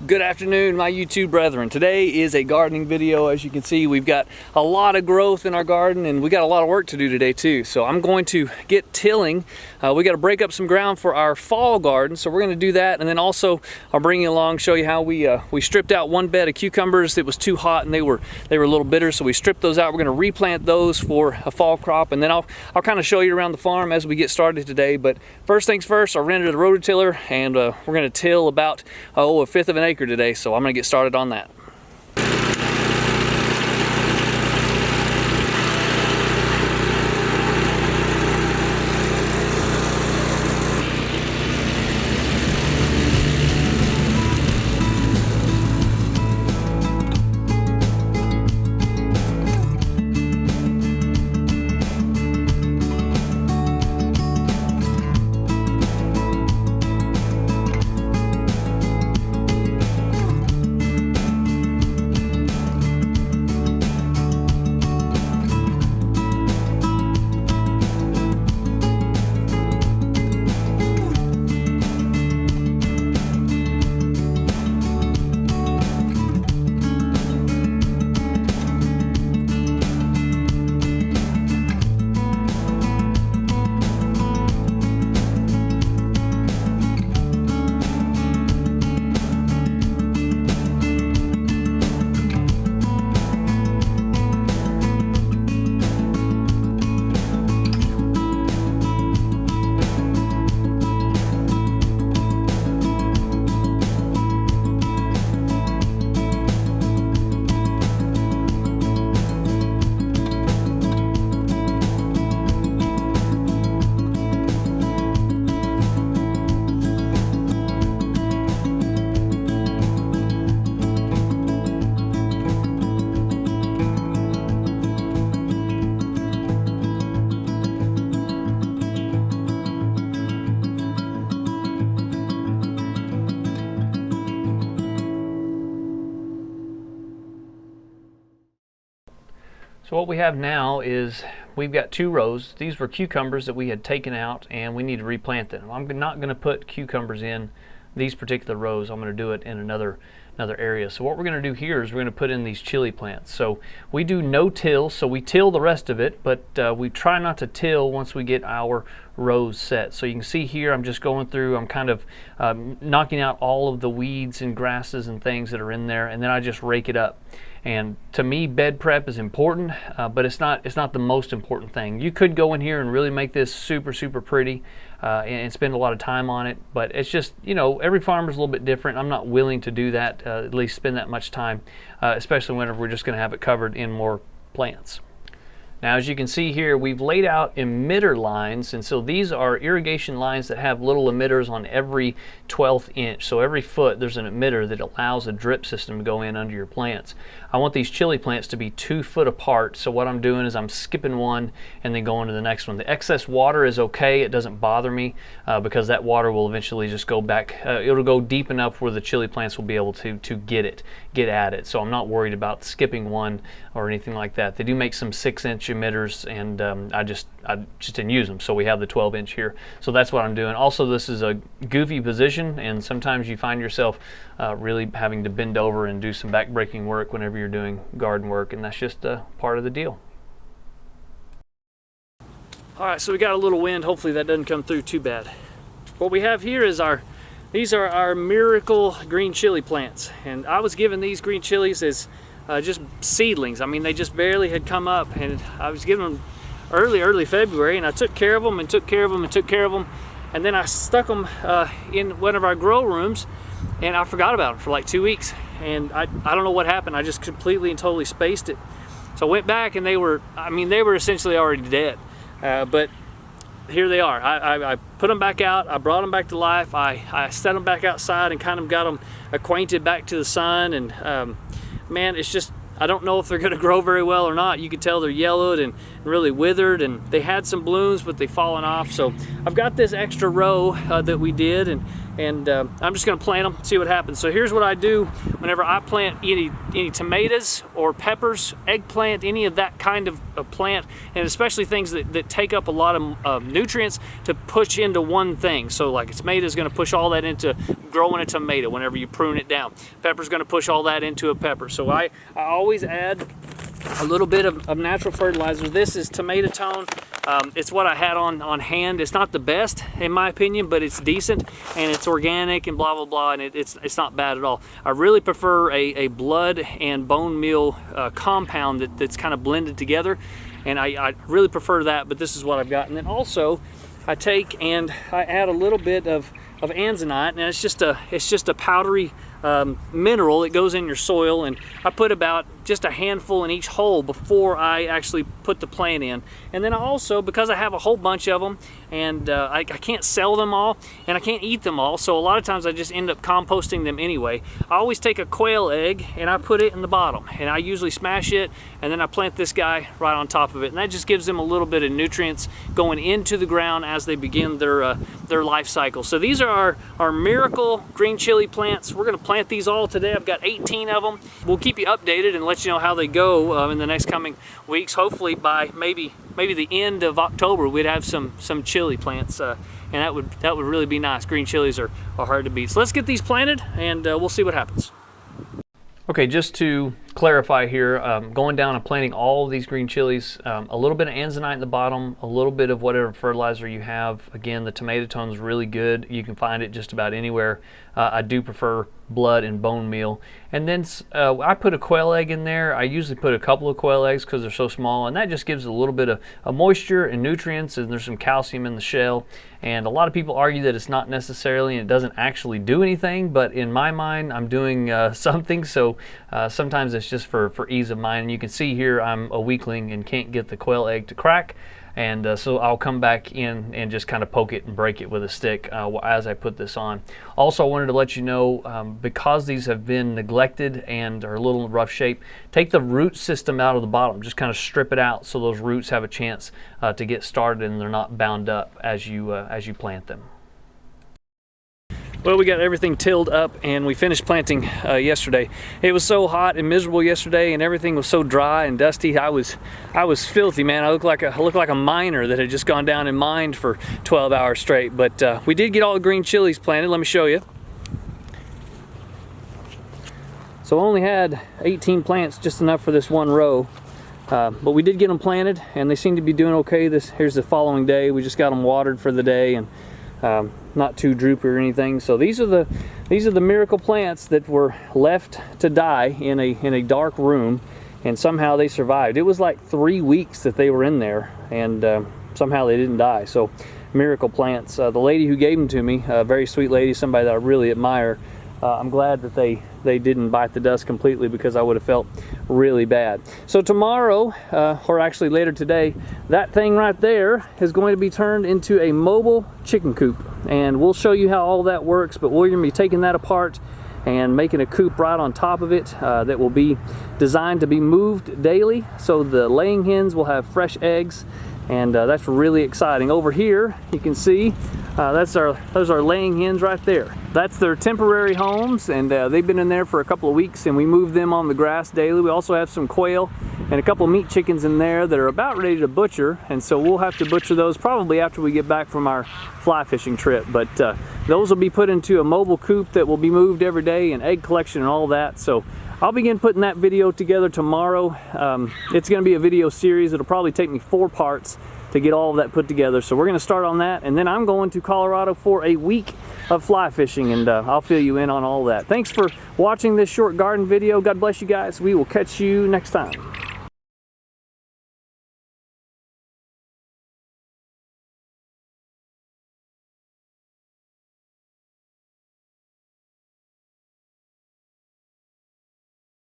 Good afternoon, my YouTube brethren. Today is a gardening video. As you can see, we've got a lot of growth in our garden and we got a lot of work to do today too. So I'm going to get tilling. We got to break up some ground for our fall garden, so we're going to do that. And then also I'll bring you along, show you how we stripped out one bed of cucumbers that was too hot and they were a little bitter, so we stripped those out. We're going to replant those for a fall crop, and then I'll kind of show you around the farm as we get started today. But first things first, I rented a rototiller and we're going to till about a fifth of an acre today, so I'm going to get started on that. So what we have now is we've got two rows. These were cucumbers that we had taken out and we need to replant them. I'm not going to put cucumbers in these particular rows. I'm going to do it in another area. So what we're going to do here is we're going to put in these chili plants. So we do no till, so we till the rest of it, but we try not to till once we get our rows set. So you can see here I'm just going through, I'm kind of knocking out all of the weeds and grasses and things that are in there, and then I just rake it up. And to me, bed prep is important, but it's not the most important thing. You could go in here and really make this super pretty and spend a lot of time on it, but it's just, you know, every farmer's a little bit different. I'm not willing to do that, at least spend that much time, especially whenever we're just going to have it covered in more plants. Now, as you can see here, we've laid out emitter lines, and so these are irrigation lines that have little emitters on every 12th inch. So every foot there's an emitter that allows a drip system to go in under your plants. I want these chili plants to be 2 foot apart, so what I'm doing is I'm skipping one and then going to the next one. The excess water is okay, it doesn't bother me because that water will eventually just go back, it'll go deep enough where the chili plants will be able to get at it. So I'm not worried about skipping one or anything like that. They do make some 6-inch emitters, and I just didn't use them, so we have the 12-inch here. So that's what I'm doing. Also, this is a goofy position, and sometimes you find yourself really having to bend over and do some back-breaking work whenever you're doing garden work, and that's just part of the deal. All right, so we got a little wind. Hopefully that doesn't come through too bad. What we have here is these are our miracle green chili plants, and I was given these green chilies as just seedlings. I mean, they just barely had come up, and I was given them early February, and I took care of them and took care of them and took care of them, and then I stuck them in one of our grow rooms, and I forgot about them for like 2 weeks, and I don't know what happened. I just completely and totally spaced it. So I went back, and they were essentially already dead, but here they are. I put them back out, I brought them back to life, I set them back outside and kind of got them acquainted back to the sun, and man, it's just, I don't know if they're going to grow very well or not. You can tell they're yellowed and really withered, and they had some blooms, but they've fallen off. So I've got this extra row that we did, and and I'm just going to plant them, see what happens. So here's what I do whenever I plant any tomatoes or peppers, eggplant, any of that kind of plant, and especially things that take up a lot of nutrients to push into one thing. So like a tomato is going to push all that into growing a tomato whenever you prune it down. Pepper's going to push all that into a pepper. So I always add a little bit of natural fertilizer. This is tomato tone. It's what I had on hand. It's not the best in my opinion, but it's decent and it's organic and blah blah blah, and it's not bad at all. I really prefer a blood and bone meal compound that's kind of blended together, and I really prefer that, but this is what I've got. And then also I take and I add a little bit of anzonite, and it's just a powdery mineral that goes in your soil, and I put about just a handful in each hole before I actually put the plant in. And then I also, because I have a whole bunch of them, and I can't sell them all and I can't eat them all, so a lot of times I just end up composting them anyway. I always take a quail egg and I put it in the bottom, and I usually smash it, and then I plant this guy right on top of it, and that just gives them a little bit of nutrients going into the ground as they begin their life cycle. So these are our miracle green chili plants. We're going to plant these all today. I've got 18 of them. We'll keep you updated and let you know how they go in the next coming weeks. Hopefully by maybe the end of October we'd have some chili plants, and that would really be nice. Green chilies are hard to beat. So let's get these planted, and we'll see what happens. Okay, just to clarify here, going down and planting all of these green chilies, a little bit of anzonite in the bottom, a little bit of whatever fertilizer you have. Again, the tomato tone is really good. You can find it just about anywhere. I do prefer blood and bone meal. And then I put a quail egg in there. I usually put a couple of quail eggs because they're so small, and that just gives a little bit of moisture and nutrients, and there's some calcium in the shell. And a lot of people argue that it's not necessarily, and it doesn't actually do anything, but in my mind I'm doing something. So sometimes it's just for ease of mind. And you can see here I'm a weakling and can't get the quail egg to crack, and so I'll come back in and just kind of poke it and break it with a stick as I put this on. Also, I wanted to let you know, because these have been neglected and are a little in rough shape, take the root system out of the bottom. Just kind of strip it out so those roots have a chance to get started and they're not bound up as you plant them. Well, we got everything tilled up and we finished planting yesterday. It was so hot and miserable yesterday, and everything was so dry and dusty. I was filthy, man. I looked like a miner that had just gone down and mined for 12 hours straight. But we did get all the green chilies planted. Let me show you. So I only had 18 plants, just enough for this one row. But we did get them planted, and they seem to be doing okay. Here's the following day. We just got them watered for the day, and not too droopy or anything. So these are the miracle plants that were left to die in a dark room, and somehow they survived. It was like 3 weeks that they were in there, and somehow they didn't die. So miracle plants. The lady who gave them to me, a very sweet lady, somebody that I really admire. I'm glad that they didn't bite the dust completely, because I would have felt really bad. So tomorrow, or actually later today, that thing right there is going to be turned into a mobile chicken coop, and we'll show you how all that works. But we're going to be taking that apart and making a coop right on top of it that will be designed to be moved daily, so the laying hens will have fresh eggs, and that's really exciting. Over here you can see those are laying hens right there. That's their temporary homes, and they've been in there for a couple of weeks, and we move them on the grass daily. We also have some quail and a couple of meat chickens in there that are about ready to butcher, and so we'll have to butcher those probably after we get back from our fly fishing trip. But those will be put into a mobile coop that will be moved every day, and egg collection and all that. So I'll begin putting that video together tomorrow. It's going to be a video series. It'll probably take me 4 parts to get all of that put together. So we're going to start on that, and then I'm going to Colorado for a week of fly fishing, and I'll fill you in on all that. Thanks for watching this short garden video. God bless you guys. We will catch you next time.